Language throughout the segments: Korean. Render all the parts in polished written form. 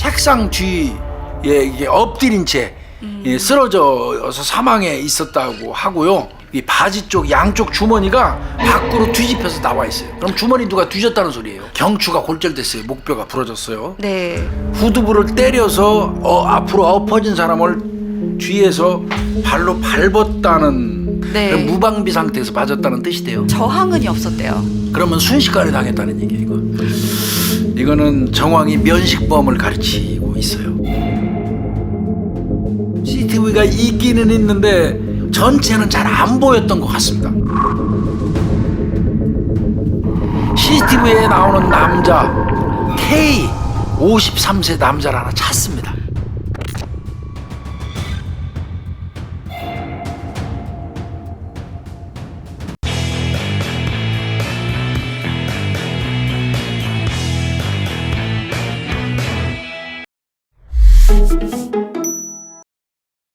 책상 뒤에 이게 엎드린 채 쓰러져서 사망해 있었다고 하고요. 이 바지 쪽 양쪽 주머니가 밖으로 뒤집혀서 나와 있어요. 그럼 주머니 누가 뒤졌다는 소리예요. 경추가 골절됐어요. 목뼈가 부러졌어요. 네. 후두부를 때려서 앞으로 엎어진 사람을 뒤에서 발로 밟았다는 네. 그런 무방비 상태에서 맞았다는 뜻이 돼요. 저항은이 없었대요. 그러면 순식간에 당했다는 얘기예요. 이거는 정황이 면식범을 가르치고 있어요. CCTV가 있기는 있는데 전체는 잘 안 보였던 것 같습니다. CCTV에 나오는 남자 K 53세 남자를 하나 찾습니다.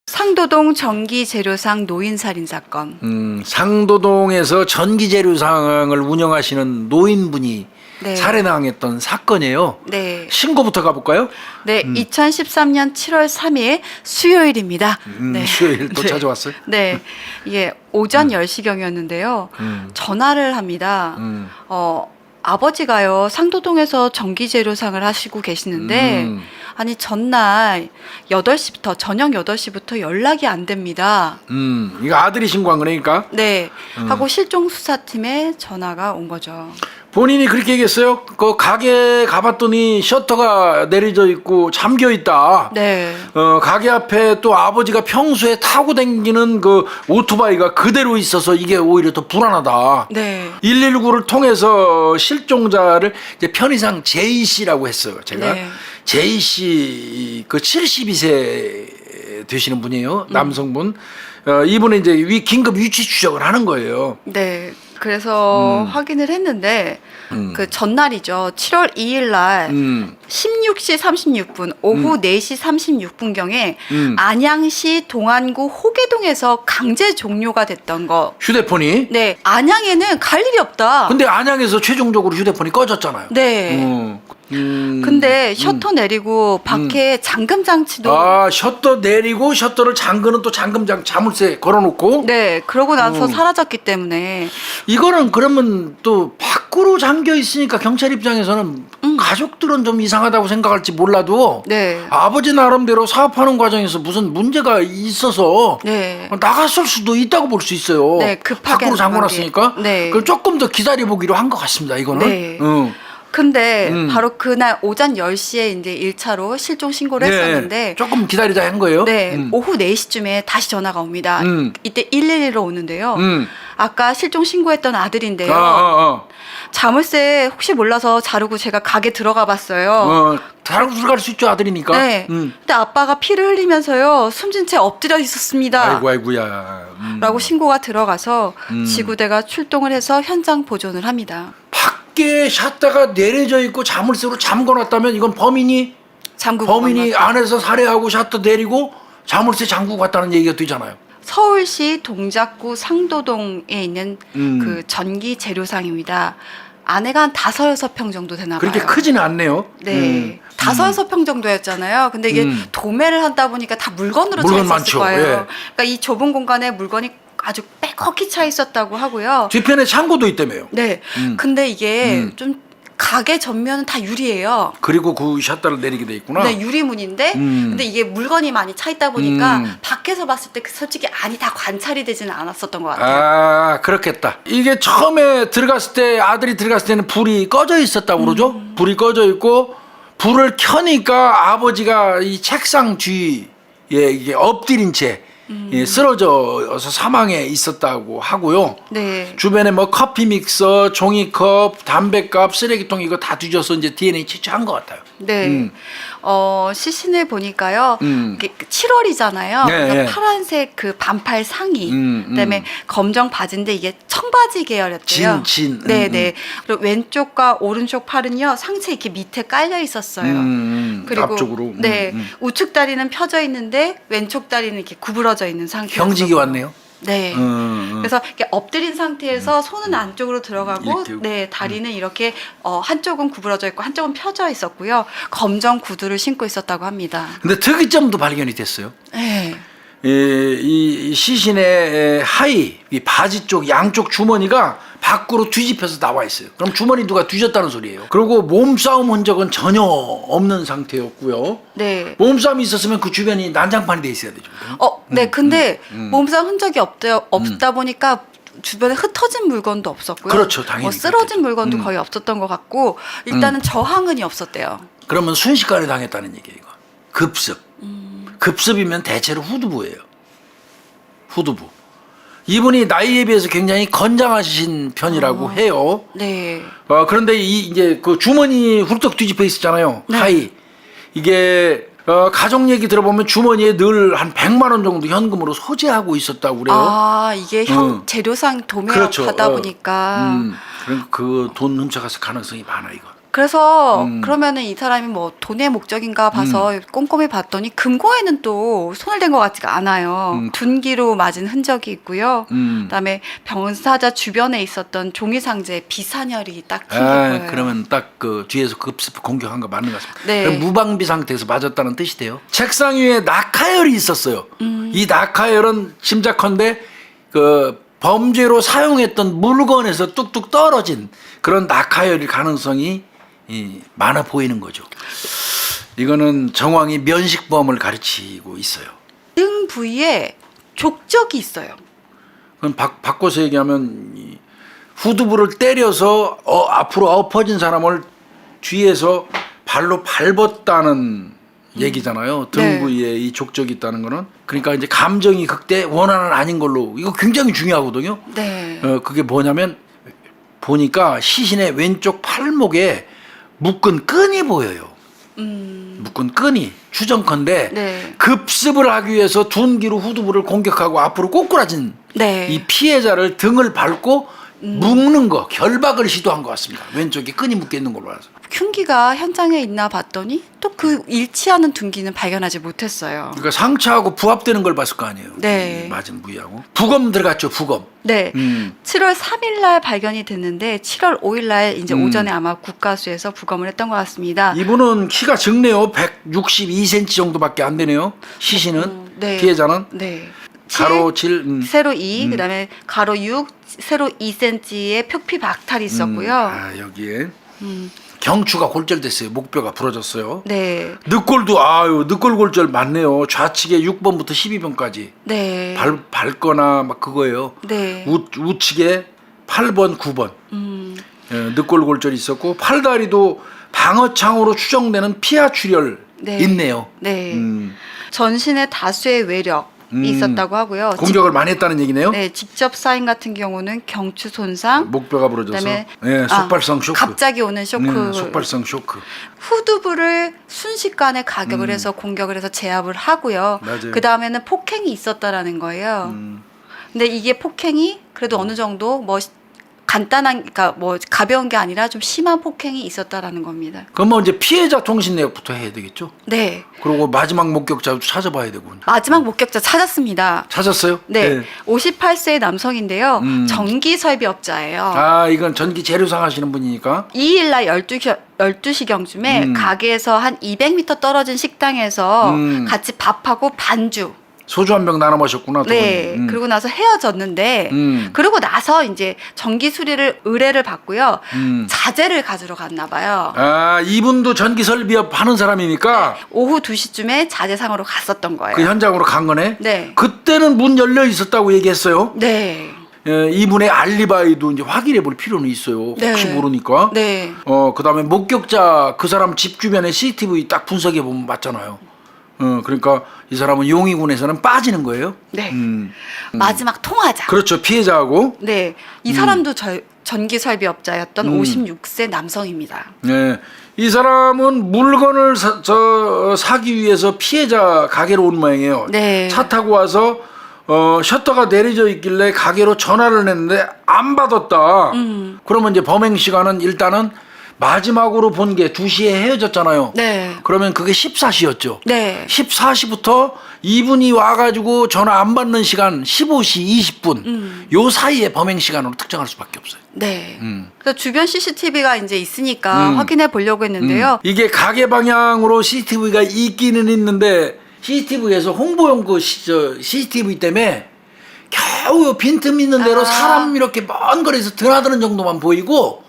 상도동 전기재료상 노인살인 사건. 상도동에서 전기재료상을 운영하시는 노인분이 네. 살해당했던 사건이에요. 네. 신고부터 가볼까요? 네, 2013년 7월 3일 수요일입니다. 네. 수요일 또 네. 찾아왔어요? 네. 이게 오전 10시경이었는데요. 전화를 합니다. 아버지가요, 상도동에서 전기재료상을 하시고 계시는데, 아니, 전날 8시부터, 저녁 8시부터 연락이 안 됩니다. 이거 아들이 신고한 거니까? 네. 하고 실종수사팀에 전화가 온 거죠. 본인이 그렇게 얘기했어요? 그 가게 가봤더니 셔터가 내려져 있고 잠겨 있다. 네. 가게 앞에 또 아버지가 평소에 타고 다니는 그 오토바이가 그대로 있어서 이게 오히려 더 불안하다. 네. 119를 통해서 실종자를 이제 편의상 제이 씨라고 했어요. 제가 네. 제이 씨 그 72세 되시는 분이에요. 남성분. 이분은 이제 긴급 위치 추적을 하는 거예요. 네. 그래서 확인을 했는데 그 전날이죠. 7월 2일 날 16시 36분 오후 4시 36분경에 안양시 동안구 호계동에서 강제 종료가 됐던 거. 휴대폰이. 네. 안양에는 갈 일이 없다. 근데 안양에서 최종적으로 휴대폰이 꺼졌잖아요. 네. 근데 셔터 내리고 밖에 잠금 장치도 셔터 내리고 셔터를 잠그는 또 잠금장 자물쇠 걸어놓고. 네. 그러고 나서 사라졌기 때문에 이거는 그러면 또 밖으로 잠겨 있으니까 경찰 입장에서는 가족들은 좀 이상하다고 생각할지 몰라도 네. 아버지 나름대로 사업하는 과정에서 무슨 문제가 있어서 네. 나갔을 수도 있다고 볼 수 있어요. 네, 급하게 밖으로 잠궈놨으니까. 네. 그럼 조금 더 기다려보기로 한 것 같습니다. 이거는. 네. 근데 바로 그날 오전 10시에 이제 1차로 실종 신고를 했었는데 조금 기다리자 한 거예요. 네, 오후 4시쯤에 다시 전화가 옵니다. 이때 112로 오는데요. 아까 실종 신고했던 아들인데요. 자물쇠 혹시 몰라서 자르고 제가 가게 들어가 봤어요. 자르고 들어갈 수 있죠, 아들이니까. 네. 근데 아빠가 피를 흘리면서요, 숨진 채 엎드려 있었습니다. 아이고야. 라고 신고가 들어가서 지구대가 출동을 해서 현장 보존을 합니다. 밖에 샷다가 내려져 있고 자물쇠로 잠궈놨다면 이건 범인이 안에서 살해하고 샷도 내리고 자물쇠 잠그고 갔다는 얘기가 되잖아요. 서울시 동작구 상도동에 있는 그 전기 재료상입니다. 안에가 한 5-6평 정도 되나 봐요. 그렇게 크지는 않네요. 네. 5-6평 정도였잖아요. 근데 이게 도매를 하다 보니까 다 물건으로 차 있었을 거예요. 예. 그러니까 이 좁은 공간에 물건이 아주 빼곡히 차 있었다고 하고요. 뒤편에 창고도 있다며요. 네. 근데 이게 좀 가게 전면은 다 유리예요. 그리고 그 샷다를 내리게 돼 있구나. 네, 유리문인데 근데 이게 물건이 많이 차 있다 보니까 밖에서 봤을 때 솔직히 안이 다 관찰이 되지는 않았었던 것 같아요. 그렇겠다. 이게 처음에 들어갔을 때 아들이 들어갔을 때는 불이 꺼져 있었다고 그러죠. 불이 꺼져 있고 불을 켜니까 아버지가 이 책상 뒤에 이게 엎드린 채 쓰러져서 사망해 있었다고 하고요. 네. 주변에 뭐 커피 믹서, 종이컵, 담배값, 쓰레기통 이거 다 뒤져서 이제 DNA 채취한 것 같아요. 네. 시신을 보니까요. 7월이잖아요. 네, 그래서 네. 파란색 그 반팔 상의, 그다음에 검정 바지인데 이게 청바지 계열이었대요. 진. 네네. 그리고 왼쪽과 오른쪽 팔은요 상체 이렇게 밑에 깔려 있었어요. 그리고 앞쪽으로. 네. 우측 다리는 펴져 있는데 왼쪽 다리는 이렇게 구부러져 있는 상태였어요. 형직이 왔네요. 네. 그래서 이렇게 엎드린 상태에서 손은 안쪽으로 들어가고, 이렇게. 네, 다리는 이렇게 한쪽은 구부러져 있고 한쪽은 펴져 있었고요. 검정 구두를 신고 있었다고 합니다. 근데 특이점도 발견이 됐어요. 네. 이 시신의 하의, 이 바지 쪽 양쪽 주머니가 밖으로 뒤집혀서 나와 있어요. 그럼 주머니 누가 뒤졌다는 소리예요. 그리고 몸싸움 흔적은 전혀 없는 상태였고요. 네. 몸싸움이 있었으면 그 주변이 난장판이 돼 있어야 되죠. 네, 근데 몸싸움 흔적이 없다 보니까 주변에 흩어진 물건도 없었고요. 그렇죠, 당연히 쓰러진 그렇겠죠. 물건도 거의 없었던 것 같고, 일단은 저항은이 없었대요. 그러면 순식간에 당했다는 얘기예요. 이거. 급습. 급습이면 대체로 후두부예요. 후두부. 이분이 나이에 비해서 굉장히 건장하신 편이라고 해요. 네. 그런데 이제 그 주머니 훌떡 뒤집혀 있었잖아요. 네. 하이. 이게 가족 얘기 들어보면 주머니에 늘 한 100만 원 정도 현금으로 소지하고 있었다고 그래요. 아, 이게 재료상 도매하다 그렇죠. 보니까. 그러니까 그 돈 훔쳐갔을 가능성이 많아 이거. 그래서 그러면은 이 사람이 뭐 돈의 목적인가 봐서 꼼꼼히 봤더니 금고에는 또 손을 댄 것 같지가 않아요. 둔기로 맞은 흔적이 있고요. 그다음에 병사자 주변에 있었던 종이 상자에 비산혈이 딱 보여요. 그러면 딱 그 뒤에서 급습 공격한 거 맞는 것 같습니다. 네. 그럼 무방비 상태에서 맞았다는 뜻이 돼요. 책상 위에 낙하열이 있었어요. 이 낙하열은 짐작컨대 그 범죄로 사용했던 물건에서 뚝뚝 떨어진 그런 낙하열일 가능성이 많아 보이는 거죠. 이거는 정황이 면식범을 가르치고 있어요. 등 부위에 족적이 있어요. 그럼 바꿔서 얘기하면 이 후두부를 때려서 앞으로 엎어진 사람을 뒤에서 발로 밟았다는 얘기잖아요. 등 네. 부위에 이 족적이 있다는 거는. 그러니까 이제 감정이 극대 원한은 아닌 걸로 이거 굉장히 중요하거든요. 네. 그게 뭐냐면 보니까 시신의 왼쪽 팔목에 묶은 끈이 보여요. 묶은 끈이 추정컨대 네. 급습을 하기 위해서 둔기로 후두부를 공격하고 앞으로 꼬꾸라진 네. 이 피해자를 등을 밟고 묶는 거, 결박을 시도한 것 같습니다. 왼쪽에 끈이 묶여 있는 걸로 알아서. 흉기가 현장에 있나 봤더니 또 그 일치하는 둔기는 발견하지 못했어요. 그러니까 상처하고 부합되는 걸 봤을 거 아니에요. 네. 이 맞은 부위하고. 부검 들어갔죠, 부검. 네. 7월 3일 날 발견이 됐는데 7월 5일 날 이제 오전에 아마 국가수에서 부검을 했던 것 같습니다. 이분은 키가 적네요. 162cm 정도밖에 안 되네요. 시신은 네. 피해자는 네. 가로 7, 세로 2, 그다음에 가로 6, 세로 2cm의 표피 박탈이 있었고요. 여기에 경추가 골절됐어요. 목뼈가 부러졌어요. 네. 늑골도 늑골 골절 많네요. 좌측에 6번부터 12번까지 네. 밟거나 막 그거예요. 네. 우측에 8번, 9번. 늑골 골절이 있었고 팔다리도 방어창으로 추정되는 피하 출혈 네. 있네요. 네. 전신에 다수의 외력이 있었다고 하고요. 공격을 많이 했다는 얘기네요. 네, 직접 사인 같은 경우는 경추 손상, 목뼈가 부러져서 그다음에 속발성 쇼크. 갑자기 오는 쇼크, 속발성 쇼크. 후두부를 순식간에 가격을 해서 공격을 해서 제압을 하고요. 맞아요. 그 다음에는 폭행이 있었다라는 거예요. 근데 이게 폭행이 그래도 어느 정도 뭐 간단한, 그러니까 뭐 가벼운 게 아니라 좀 심한 폭행이 있었다라는 겁니다. 그럼 뭐 이제 피해자 통신 내역부터 해야 되겠죠. 네. 그리고 마지막 목격자도 찾아봐야 되고. 마지막 목격자 찾았습니다. 찾았어요? 네. 58세의 남성인데요. 전기 설비업자예요. 이건 전기 재료상 하시는 분이니까. 2일 날 12시경쯤에 가게에서 한 200m 떨어진 식당에서 같이 밥하고 반주. 소주 한 병 나눠 마셨구나. 두 네. 분이. 그러고 나서 헤어졌는데, 그러고 나서 이제 전기 수리를 의뢰를 받고요. 자재를 가지러 갔나 봐요. 이분도 전기 설비업 하는 사람이니까 오후 2시쯤에 자재상으로 갔었던 거예요. 그 현장으로 간 거네. 네. 그때는 문 열려 있었다고 얘기했어요. 네. 이분의 알리바이도 이제 확인해 볼 필요는 있어요. 혹시 네. 모르니까. 네. 그다음에 목격자 그 사람 집 주변에 CCTV 딱 분석해 보면 맞잖아요. 그러니까 이 사람은 용의군에서는 빠지는 거예요. 네. 마지막 통화자. 그렇죠. 피해자하고. 네. 이 사람도 전기 설비업자였던 56세 남성입니다. 네. 이 사람은 물건을 사기 위해서 피해자 가게로 온 모양이에요. 네. 차 타고 와서 셔터가 내려져 있길래 가게로 전화를 했는데 안 받았다. 그러면 이제 범행 시간은 일단은 마지막으로 본 게 2시에 헤어졌잖아요. 네. 그러면 그게 14시였죠. 네. 14시부터 이분이 와가지고 전화 안 받는 시간 15시 20분 요 사이에 범행 시간으로 특정할 수밖에 없어요. 네. 그래서 주변 CCTV가 이제 있으니까 확인해 보려고 했는데요. 이게 가게 방향으로 CCTV가 있기는 있는데 CCTV에서 홍보용 그 CCTV 때문에 겨우 빈틈 있는 대로 사람 이렇게 먼 거리에서 드나드는 정도만 보이고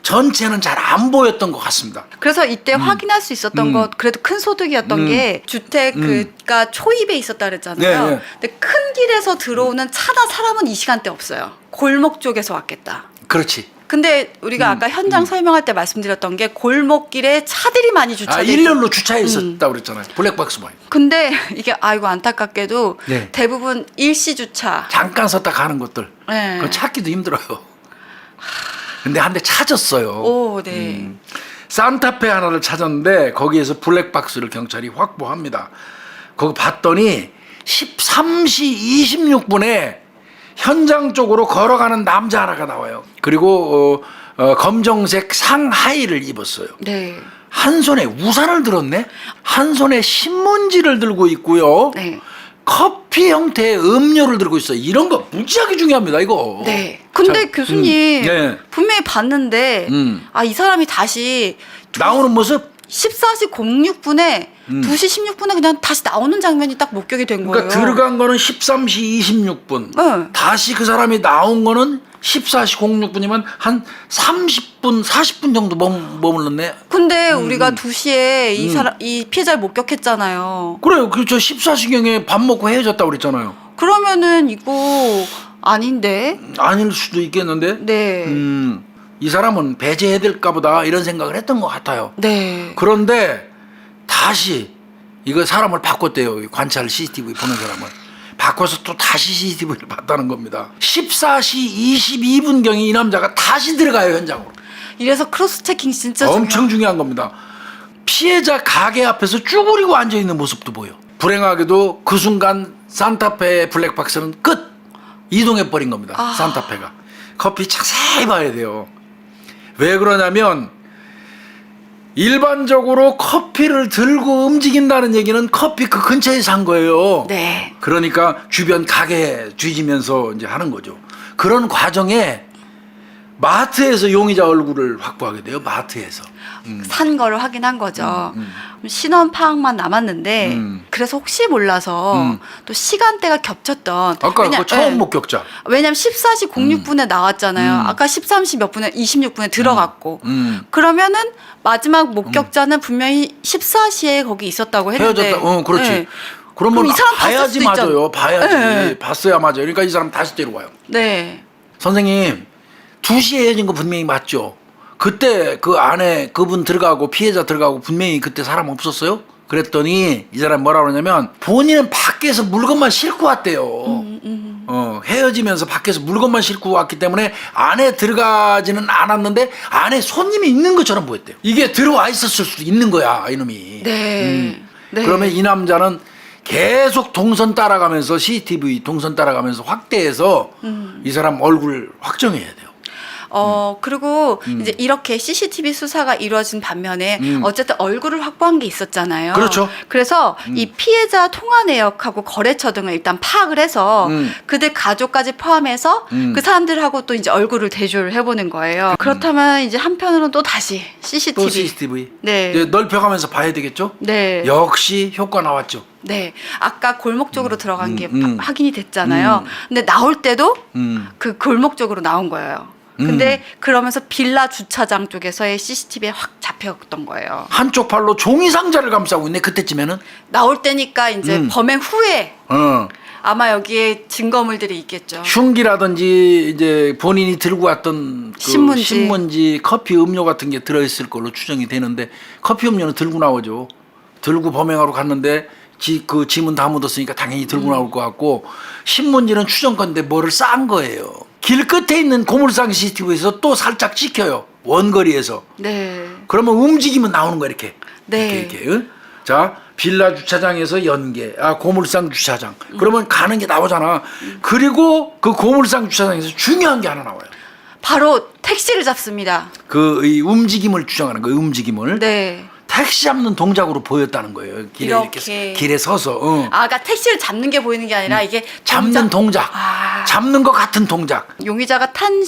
전체는 잘 안 보였던 것 같습니다. 그래서 이때 확인할 수 있었던 것, 그래도 큰 소득이었던 게 주택 그가 초입에 있었다 그랬잖아요. 네, 네. 근데 큰 길에서 들어오는 차나 사람은 이 시간대 없어요. 골목 쪽에서 왔겠다. 그렇지. 근데 우리가 아까 현장 설명할 때 말씀드렸던 게 골목길에 차들이 많이 주차돼 있어요. 일렬로 주차해 있었다고 그랬잖아요. 블랙박스 모양. 근데 이게 아이고 안타깝게도 네. 대부분 일시 주차. 잠깐 섰다 가는 것들. 네. 그거 찾기도 힘들어요. 근데 한 대 찾았어요. 오, 네. 산타페 하나를 찾았는데 거기에서 블랙박스를 경찰이 확보합니다. 거기 봤더니 13시 26분에 현장 쪽으로 걸어가는 남자 하나가 나와요. 그리고 검정색 상하의를 입었어요. 네. 한 손에 우산을 들었네. 한 손에 신문지를 들고 있고요. 네. 커피 형태의 음료를 들고 있어요. 이런 거 무지하게 중요합니다. 이거. 네. 근데 자, 교수님 네. 분명히 봤는데 이 사람이 다시 나오는 모습. 14시 06분에 2시 16분에 그냥 다시 나오는 장면이 딱 목격이 된 거예요. 그러니까 들어간 거는 13시 26분. 네. 다시 그 사람이 나온 거는 14시 06분이면 한 30분, 40분 정도 머물렀네. 근데 우리가 2시에 이 피해자를 목격했잖아요. 그래요. 그렇죠. 14시경에 밥 먹고 헤어졌다고 그랬잖아요. 그러면은 이거 아닌데? 아닐 수도 있겠는데. 네. 이 사람은 배제해야 될까 보다 이런 생각을 했던 것 같아요. 네. 그런데 다시 이거 사람을 바꿨대요. 관찰 CCTV 보는 사람을. 바꿔서 또 다시 CCTV를 봤다는 겁니다. 14시 22분경에 이 남자가 다시 들어가요, 현장으로. 이래서 크로스 체킹 진짜 엄청 중요한 겁니다. 피해자 가게 앞에서 쭈그리고 앉아있는 모습도 보여. 불행하게도 그 순간 산타페의 블랙박스는 끝! 이동해버린 겁니다. 산타페가. 커피 자세히 봐야 돼요. 왜 그러냐면 일반적으로 커피를 들고 움직인다는 얘기는 커피 그 근처에 산 거예요. 네. 그러니까 주변 가게에 뒤지면서 이제 하는 거죠. 그런 과정에 마트에서 용의자 얼굴을 확보하게 돼요. 마트에서. 산 거를 확인한 거죠. 신원 파악만 남았는데 그래서 혹시 몰라서 또 시간대가 겹쳤던 아까 그 처음 네. 목격자. 왜냐면 14시 06분에 나왔잖아요. 아까 13시 몇 분에 26분에 들어갔고 그러면은 마지막 목격자는 분명히 14시에 거기 있었다고 했는데 헤어졌다. 그렇지. 네. 그러면 그럼 이 사람 봤을 봐야지 수도 있잖아. 맞아요. 봐야지. 네. 봤어야 맞아요. 그러니까 이 사람 다시 데려와요. 네. 선생님 2시에 헤어진 거 분명히 맞죠? 그때 그 안에 그분 들어가고 피해자 들어가고 분명히 그때 사람 없었어요? 그랬더니 이 사람 뭐라 그러냐면 본인은 밖에서 물건만 싣고 왔대요. 헤어지면서 밖에서 물건만 싣고 왔기 때문에 안에 들어가지는 않았는데 안에 손님이 있는 것처럼 보였대요. 이게 들어와 있었을 수도 있는 거야 이놈이. 네. 네. 그러면 이 남자는 계속 동선 따라가면서 CCTV 동선 따라가면서 확대해서 이 사람 얼굴 확정해야 돼요. 그리고 이제 이렇게 CCTV 수사가 이루어진 반면에 어쨌든 얼굴을 확보한 게 있었잖아요. 그렇죠. 그래서 이 피해자 통화 내역하고 거래처 등을 일단 파악을 해서 그들 가족까지 포함해서 그 사람들하고 또 이제 얼굴을 대조를 해보는 거예요. 그렇다면 이제 한편으로는 또 다시 CCTV. 또 CCTV. 네. 이제 넓혀가면서 봐야 되겠죠? 네. 역시 효과 나왔죠. 네. 아까 골목 쪽으로 들어간 게 확인이 됐잖아요. 근데 나올 때도 그 골목 쪽으로 나온 거예요. 근데 그러면서 빌라 주차장 쪽에서의 CCTV에 확 잡혔던 거예요. 한쪽 팔로 종이 상자를 감싸고 있네. 그때쯤에는. 나올 때니까 이제 범행 후에 아마 여기에 증거물들이 있겠죠. 흉기라든지 이제 본인이 들고 왔던 그 신문지, 커피 음료 같은 게 들어있을 걸로 추정이 되는데 커피 음료는 들고 나오죠. 들고 범행하러 갔는데 그 짐은 다 묻었으니까 당연히 들고 나올 것 같고 신문지는 추정컨대 뭐를 싼 거예요. 길 끝에 있는 고물상 CCTV에서 또 살짝 찍혀요. 원거리에서. 네. 그러면 움직이면 나오는 거야 이렇게. 네. 이렇게. 응? 자 빌라 주차장에서 연계. 고물상 주차장. 그러면 가는 게 나오잖아. 그리고 그 고물상 주차장에서 중요한 게 하나 나와요. 바로 택시를 잡습니다. 이 움직임을 주장하는 거예요. 움직임을. 네. 택시 잡는 동작으로 보였다는 거예요. 길에 이렇게 길에 서서. 그러니까 택시를 잡는 게 보이는 게 아니라 이게 잡는 동작. 잡는 것 같은 동작. 용의자가 탄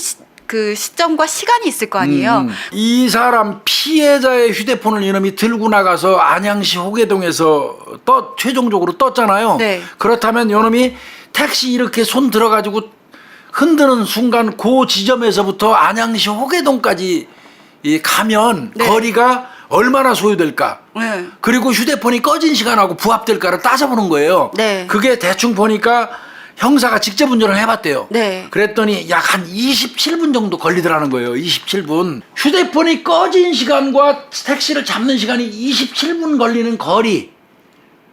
그 시점과 시간이 있을 거 아니에요. 이 사람 피해자의 휴대폰을 이놈이 들고 나가서 안양시 호계동에서 최종적으로 떴잖아요. 네. 그렇다면 이놈이 택시 이렇게 손 들어가지고 흔드는 순간 그 지점에서부터 안양시 호계동까지 가면 네. 거리가 얼마나 소요될까? 네. 그리고 휴대폰이 꺼진 시간하고 부합될까를 따져보는 거예요. 네. 그게 대충 보니까 형사가 직접 운전을 해봤대요. 네. 그랬더니 약 한 27분 정도 걸리더라는 거예요. 27분. 휴대폰이 꺼진 시간과 택시를 잡는 시간이 27분 걸리는 거리.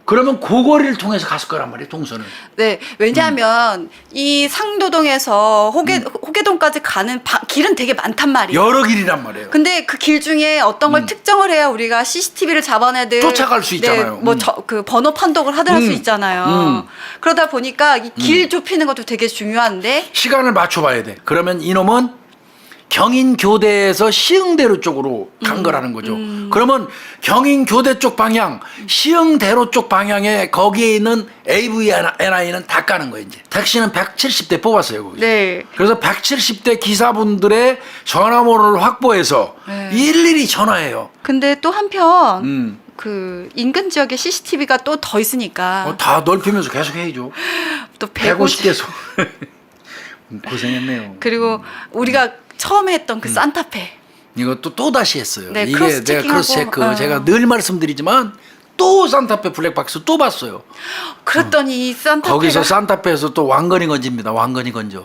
그러면 그 거리를 통해서 갔을 거란 말이에요. 동선을. 네, 왜냐하면 이 상도동에서 호계동까지 가는 길은 되게 많단 말이에요. 여러 길이란 말이에요. 근데 그 길 중에 어떤 걸 특정을 해야 우리가 CCTV를 잡아내들 쫓아갈 수 있잖아요. 네, 그 번호 판독을 하들 할 수 있잖아요. 그러다 보니까 이 길 좁히는 것도 되게 중요한데 시간을 맞춰봐야 돼. 그러면 이놈은 경인교대에서 시흥대로 쪽으로 간 거라는 거죠. 그러면 경인교대 쪽 방향, 시흥대로 쪽 방향에 거기에 있는 AVNI는 다 까는 거예요. 이제 택시는 170대 뽑았어요. 거기서. 네. 그래서 170대 기사분들의 전화번호를 확보해서 네. 일일이 전화해요. 근데 또 한편 그 인근 지역에 CCTV가 또 더 있으니까 다 넓히면서 계속 해야죠. 또 150개소. 고생했네요. 그리고 우리가 처음에 했던 그 산타페 이것도 또 다시 했어요. 네, 이게 크로스 내가 크로스 체킹하고, 체크 제가 늘 말씀드리지만 또 산타페 블랙박스 또 봤어요. 그랬더니 이 산타페가 거기서 산타페에서 또 왕건이 건집니다. 왕건이 건져.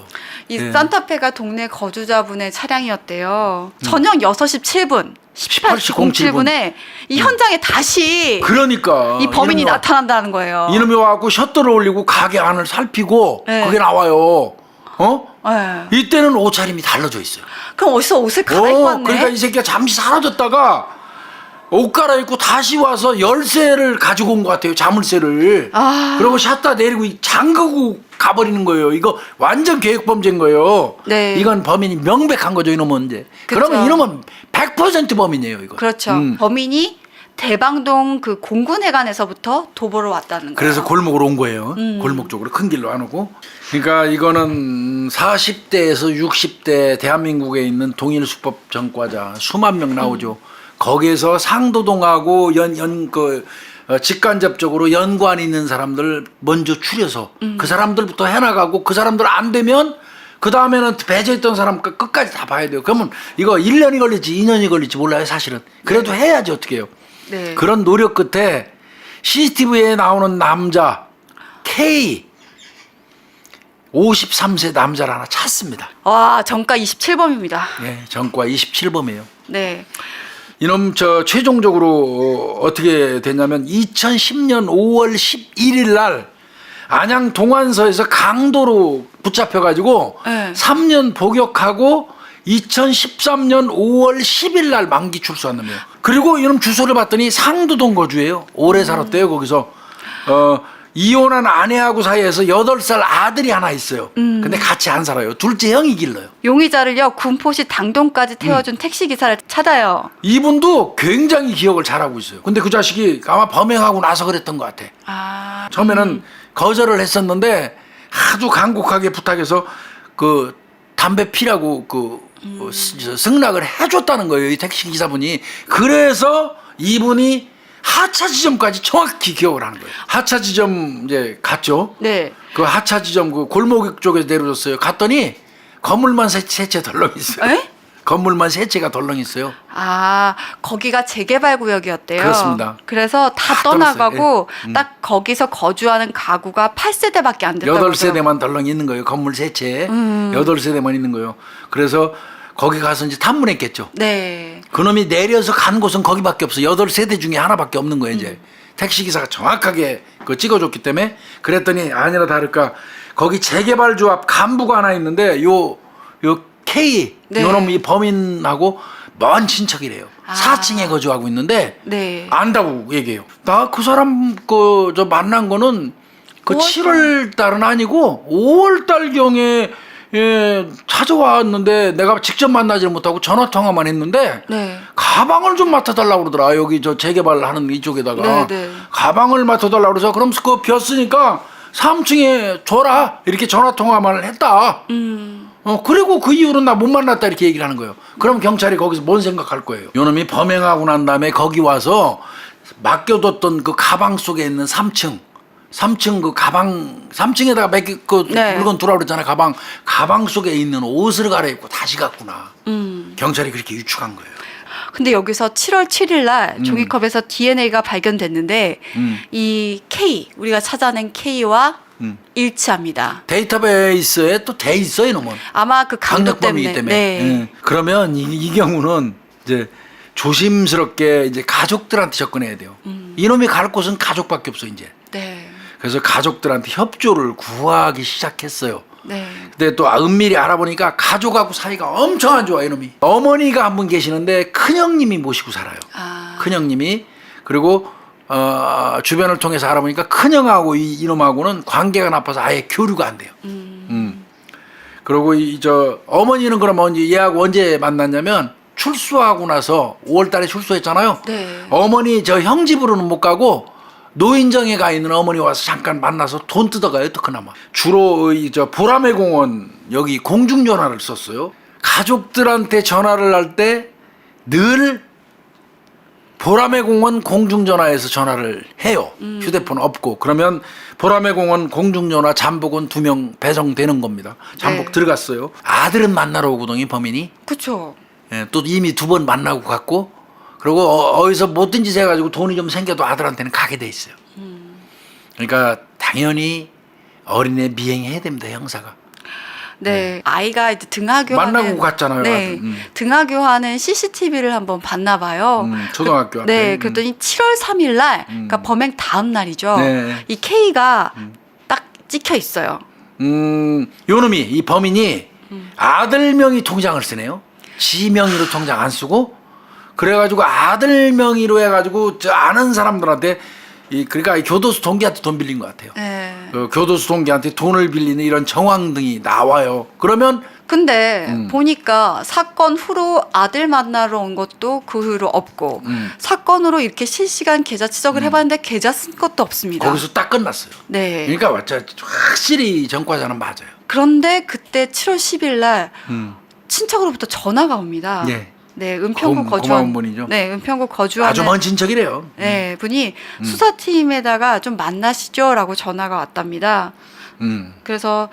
이 예. 산타페가 동네 거주자분의 차량이었대요. 저녁 6시 7분 18시 07분에 이 현장에 다시 그러니까 이 범인이 이놈이 나타난다는 거예요. 이놈이 와갖고 셔터를 올리고 가게 안을 살피고 네. 그게 나와요. 네. 이때는 옷차림이 달라져 있어요. 그럼 어디서 옷을 갈아입고 왔네? 그러니까 이 새끼가 잠시 사라졌다가 옷 갈아입고 다시 와서 열쇠를 가지고 온 것 같아요. 자물쇠를. 그리고 샷다 내리고 잠그고 가버리는 거예요. 이거 완전 계획범죄인 거예요. 네. 이건 범인이 명백한 거죠. 이놈은 이제. 그쵸. 그러면 이놈은 100% 범인이에요. 이거. 그렇죠. 범인이 대방동 그 공군회관에서부터 도보로 왔다는 거예요. 그래서 골목으로 온 거예요. 골목 쪽으로 큰 길로 안 오고. 그러니까 이거는 40대에서 60대 대한민국에 있는 동일수법 전과자 수만 명 나오죠. 거기에서 상도동하고 직간접적으로 연관이 있는 사람들 먼저 추려서 그 사람들부터 해나가고 그 사람들 안 되면 그 다음에는 배제했던 사람 끝까지 다 봐야 돼요. 그러면 이거 1년이 걸릴지 2년이 걸릴지 몰라요. 사실은. 그래도 해야지 어떻게 해요. 네. 그런 노력 끝에 CCTV에 나오는 남자 K 53세 남자를 하나 찾습니다. 와, 정가 27범입니다. 네, 전과 27범이에요. 네. 이놈 최종적으로 어떻게 됐냐면 2010년 5월 11일 날 안양 동안서에서 강도로 붙잡혀가지고 네. 3년 복역하고 2013년 5월 10일 날 만기 출소한 놈이에요. 그리고 이놈 주소를 봤더니 상도동 거주예요. 오래 살았대요. 거기서 이혼한 아내하고 사이에서 8살 아들이 하나 있어요. 근데 같이 안 살아요. 둘째 형이 길러요. 용의자를요 군포시 당동까지 태워준 택시기사를 찾아요. 이분도 굉장히 기억을 잘하고 있어요. 근데 그 자식이 아마 범행하고 나서 그랬던 것 같아. 처음에는 거절을 했었는데 아주 간곡하게 부탁해서 그 담배 피라고 승낙을 해줬다는 거예요. 이 택시 기사분이. 그래서 이분이 하차 지점까지 정확히 기억을 하는 거예요. 하차 지점 이제 갔죠. 네. 그 하차 지점 그 골목 쪽에 내려줬어요. 갔더니 건물만 세 채 덜렁 있어요. 에? 건물만 세 채가 덜렁 있어요. 거기가 재개발 구역이었대요. 그렇습니다. 그래서 다 떠나가고 딱 거기서 거주하는 가구가 8세대밖에 안 됐다고. 8세대만 덜렁 있는 거예요. 건물 세 채. 8세대만 있는 거예요. 그래서 거기 가서 이제 탐문했겠죠. 네. 그놈이 내려서 간 곳은 거기밖에 없어. 8세대 중에 하나밖에 없는 거예요, 이제. 택시기사가 정확하게 그거 찍어줬기 때문에. 그랬더니 아니라 다를까 거기 재개발조 앞 간부가 하나 있는데 요 K 네. 요놈 이 범인하고 먼 친척이래요. 4층에 거주하고 있는데 네. 안다고 얘기해요. 나 그 사람 만난 거는 그 7월 달은 아니고 5월 달경에 예, 찾아왔는데 내가 직접 만나지를 못하고 전화 통화만 했는데 네. 가방을 좀 맡아달라고 그러더라. 여기 저 재개발하는 이쪽에다가 네. 가방을 맡아달라고 그래서 그럼 그거 비었으니까 3층에 줘라 이렇게 전화 통화만 했다. 그리고 그 이후로 나 못 만났다 이렇게 얘기를 하는 거예요. 그럼 경찰이 거기서 뭔 생각할 거예요? 요놈이 범행하고 난 다음에 거기 와서 맡겨뒀던 그 가방 속에 있는 3층 그 가방 3층에다가 네. 물건 두라고 그랬잖아요. 가방 속에 있는 옷을 갈아입고 다시 갔구나. 경찰이 그렇게 유추한 거예요. 근데 여기서 7월 7일 날 종이컵에서 DNA가 발견됐는데 이 K 우리가 찾아낸 K와 일치합니다. 데이터베이스에 또 돼 있어요, 이놈은. 아마 그 강도 강력범이기 때문에. 네. 그러면 이 경우는 이제 조심스럽게 이제 가족들한테 접근해야 돼요. 이놈이 갈 곳은 가족밖에 없어 이제. 네. 그래서 가족들한테 협조를 구하기 시작했어요. 네. 근데 또 은밀히 알아보니까 가족하고 사이가 엄청 안 좋아 이놈이. 어머니가 한 분 계시는데 큰형님이 모시고 살아요. 큰형님이. 그리고 주변을 통해서 알아보니까 큰형하고 이놈하고는 관계가 나빠서 아예 교류가 안 돼요. 그리고 어머니는 그러면 얘하고 언제 만났냐면 출소하고 나서 5월달에 출소했잖아요. 네. 어머니 저 형 집으로는 못 가고 노인정에 가 있는 어머니 와서 잠깐 만나서 돈 뜯어가요. 또 그나마 주로 보라매 공원 여기 공중전화를 썼어요. 가족들한테 전화를 할 때 늘 보라매 공원 공중전화에서 전화를 해요. 휴대폰 없고. 그러면 보라매 공원 공중전화 잠복은 2명 배정되는 겁니다. 잠복 네. 들어갔어요. 아들은 만나러 오거든요, 범인이. 그렇죠. 예, 또 이미 2번 만나고 갔고, 그리고 어디서 못된 짓 해가지고 돈이 좀 생겨도 아들한테는 가게 돼 있어요. 그러니까 당연히 어린애 미행해야 됩니다, 형사가. 네. 아이가 이제 등하교하는 만나고 갔잖아요. 네. 아들. 등하교하는 CCTV를 한번 봤나 봐요. 초등학교 앞에. 네. 그랬더니 7월 3일 날 그러니까 범행 다음 날이죠. 네. 이 K가 딱 찍혀 있어요. 요놈이 이 범인이 아들 명의 통장을 쓰네요. 지 명의로 통장 안 쓰고 그래가지고 아들 명의로 해가지고 아는 사람들한테 그러니까 교도소 동기한테 돈 빌린 것 같아요. 네. 교도소 동기한테 돈을 빌리는 이런 정황 등이 나와요. 그러면 근데 보니까 사건 후로 아들 만나러 온 것도 그 후로 없고 사건으로 이렇게 실시간 계좌 추적을 해봤는데 계좌 쓴 것도 없습니다. 거기서 딱 끝났어요. 네. 그러니까 확실히 전과자는 맞아요. 그런데 그때 7월 10일 날 친척으로부터 전화가 옵니다. 예. 네, 은평구 고마운 거주한 분이죠. 네, 은평구 거주하는 아주 먼 친척이래요. 네, 분이 수사팀에다가 좀 만나시죠라고 전화가 왔답니다. 그래서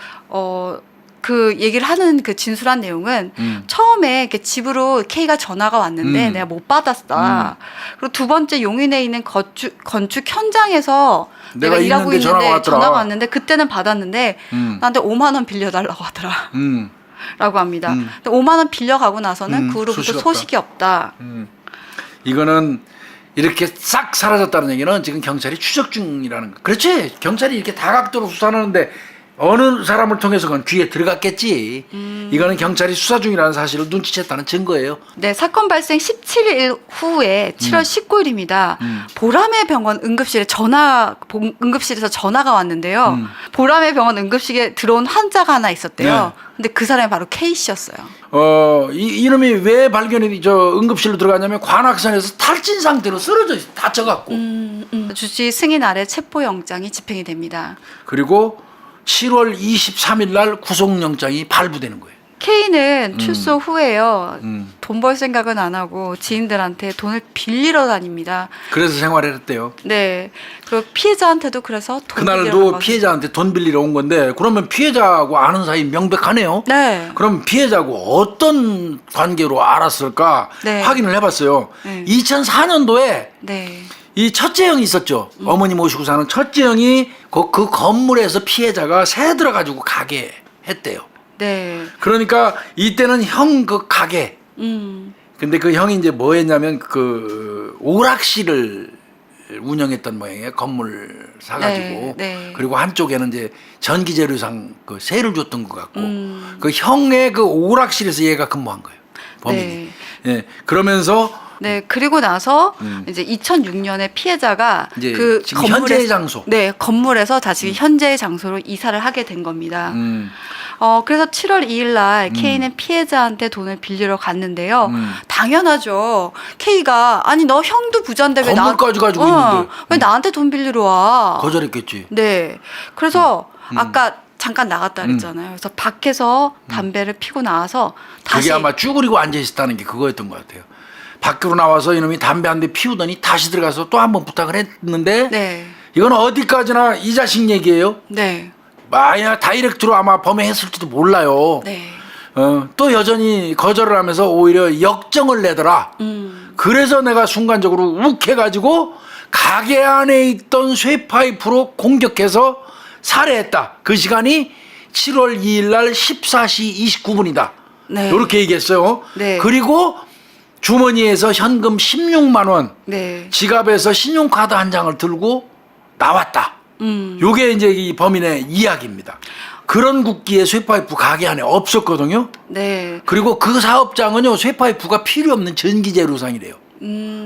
그 얘기를 하는 그 진술한 내용은 처음에 이렇게 집으로 K가 전화가 왔는데 내가 못 받았다. 그리고 두 번째 용인에 있는 건축 현장에서 내가 일하고 있는데 있는데 전화가 전화가 왔는데 그때는 받았는데 나한테 5만 원 빌려달라고 하더라. 라고 합니다. 근데 5만 원 빌려가고 나서는 그 후로부터 소식이 없다. 이거는 이렇게 싹 사라졌다는 얘기는 지금 경찰이 추적 중이라는 거. 그렇지. 경찰이 이렇게 다각도로 수사하는데 어느 사람을 통해서 그건 귀에 들어갔겠지. 이거는 경찰이 수사 중이라는 사실을 눈치챘다는 증거예요. 네, 사건 발생 17일 후에 7월 19일입니다. 보라매 병원 응급실에서 전화가 왔는데요. 보라매 병원 응급실에 들어온 환자가 하나 있었대요. 네. 근데 그 사람이 바로 K 씨였어요. 이놈이 왜 발견이 응급실로 들어갔냐면 관악산에서 탈진 상태로 쓰러져 있어. 다쳐갖고. 주치 승인 아래 체포영장이 집행이 됩니다. 그리고 7월 23일 날 구속영장이 발부되는 거예요. K는 출소 후에요. 돈 벌 생각은 안 하고 지인들한테 돈을 빌리러 다닙니다. 그래서 생활을 했대요. 네. 그리고 피해자한테도 그래서 돈 빌리러 그날도 가서. 피해자한테 돈 빌리러 온 건데 그러면 피해자하고 아는 사이 명백하네요. 네. 그럼 피해자하고 어떤 관계로 알았을까 네. 확인을 해봤어요. 네. 2004년도에 네. 이 첫째 형이 있었죠. 어머니 모시고 사는 첫째 형이 그 건물에서 피해자가 새 들어가지고 가게 했대요. 네. 그러니까 이때는 형 그 가게. 근데 그 형이 이제 뭐 했냐면 그 오락실을 운영했던 모양이에요. 건물 사가지고. 네, 네. 그리고 한쪽에는 이제 전기재료상 그 세를 줬던 것 같고. 그 형의 그 오락실에서 얘가 근무한 거예요. 범인이. 네. 예. 그러면서 네, 그리고 나서 이제 2006년에 피해자가 이제 그 지금 현재의 장소. 네, 건물에서 다시 현재의 장소로 이사를 하게 된 겁니다. 그래서 7월 2일 날 K는 피해자한테 돈을 빌리러 갔는데요. 당연하죠. K가 아니 너 형도 부자인데 왜 건물까지 가지고 있는데. 왜 나한테 돈 빌리러 와? 거절했겠지. 네. 그래서 아까 잠깐 나갔다 그랬잖아요. 그래서 밖에서 담배를 피고 나와서 다시 그게 아마 쭈그리고 앉아 있었다는 게 그거였던 것 같아요. 밖으로 나와서 이놈이 담배 한 대 피우더니 다시 들어가서 또 한 번 부탁을 했는데 네. 이건 어디까지나 이 자식 얘기예요. 네. 만약 다이렉트로 아마 범행했을지도 몰라요. 네. 또 여전히 거절을 하면서 오히려 역정을 내더라. 그래서 내가 순간적으로 욱해가지고 가게 안에 있던 쇠파이프로 공격해서 살해했다. 그 시간이 7월 2일 날 14시 29분이다. 네. 이렇게 얘기했어요. 네. 그리고 주머니에서 현금 16만 원, 네. 지갑에서 신용카드 한 장을 들고 나왔다. 요게 이제 이 범인의 이야기입니다. 그런 국기의 쇠파이프 가게 안에 없었거든요. 네. 그리고 그 사업장은요, 쇠파이프가 필요 없는 전기재료상이래요.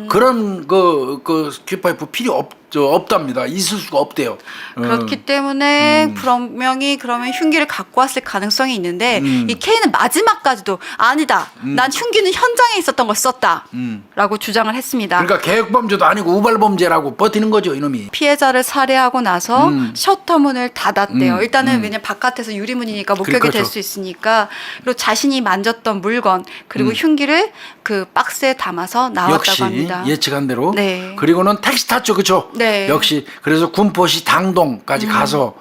그런 그 쇠파이프 필요 없답니다. 있을 수가 없대요. 그렇기 때문에 분명히 그러면 흉기를 갖고 왔을 가능성이 있는데 이 K는 마지막까지도 아니다. 난 흉기는 현장에 있었던 걸 썼다. 라고 주장을 했습니다. 그러니까 계획범죄도 아니고 우발범죄라고 버티는 거죠, 이놈이. 피해자를 살해하고 나서 셔터문을 닫았대요. 일단은 왜냐면 바깥에서 유리문이니까 목격이 그렇죠. 될 수 있으니까. 그리고 자신이 만졌던 물건 그리고 흉기를 그 박스에 담아서 나왔다고 역시 합니다. 예측한 대로. 네. 그리고는 택시 탔죠, 그렇죠? 네. 역시 그래서 군포시 당동까지 가서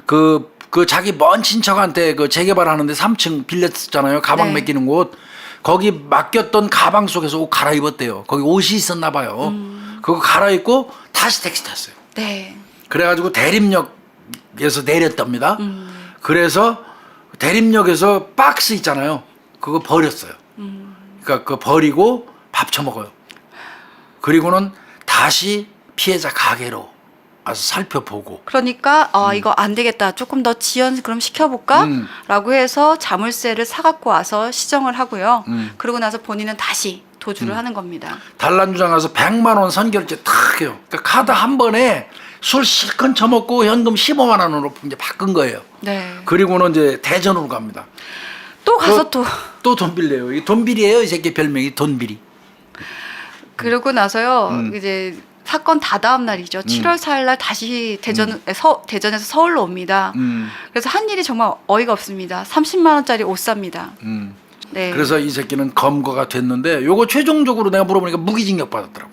그 자기 먼 친척한테 그 재개발하는데 3층 빌렸잖아요. 가방 네. 맡기는 곳. 거기 맡겼던 가방 속에서 옷 갈아입었대요. 거기 옷이 있었나 봐요. 그거 갈아입고 다시 택시 탔어요. 네. 그래가지고 대림역에서 내렸답니다. 그래서 대림역에서 박스 있잖아요. 그거 버렸어요. 그러니까 그거 버리고 밥 처먹어요. 그리고는 다시 피해자 가게로 와서 살펴보고. 그러니까 이거 안 되겠다. 조금 더 지연 그럼 시켜볼까? 라고 해서 자물쇠를 사갖고 와서 시정을 하고요. 그러고 나서 본인은 다시 도주를 하는 겁니다. 단란주장 가서 100만 원 선결제 탁 해요. 그러니까 카드 한 번에 술 실컷 처먹고 현금 15만 원으로 이제 바꾼 거예요. 네. 그리고는 이제 대전으로 갑니다. 또 가서 또 돈 빌려요. 이 돈비리예요. 이 새끼 별명이 돈비리. 그러고 나서요. 이제 사건 다다음 날이죠. 7월 4일 날 다시 대전에서 서울로 옵니다. 그래서 한 일이 정말 어이가 없습니다. 30만 원짜리 옷 삽니다. 네. 그래서 이 새끼는 검거가 됐는데 요거 최종적으로 내가 물어보니까 무기징역 받았더라고.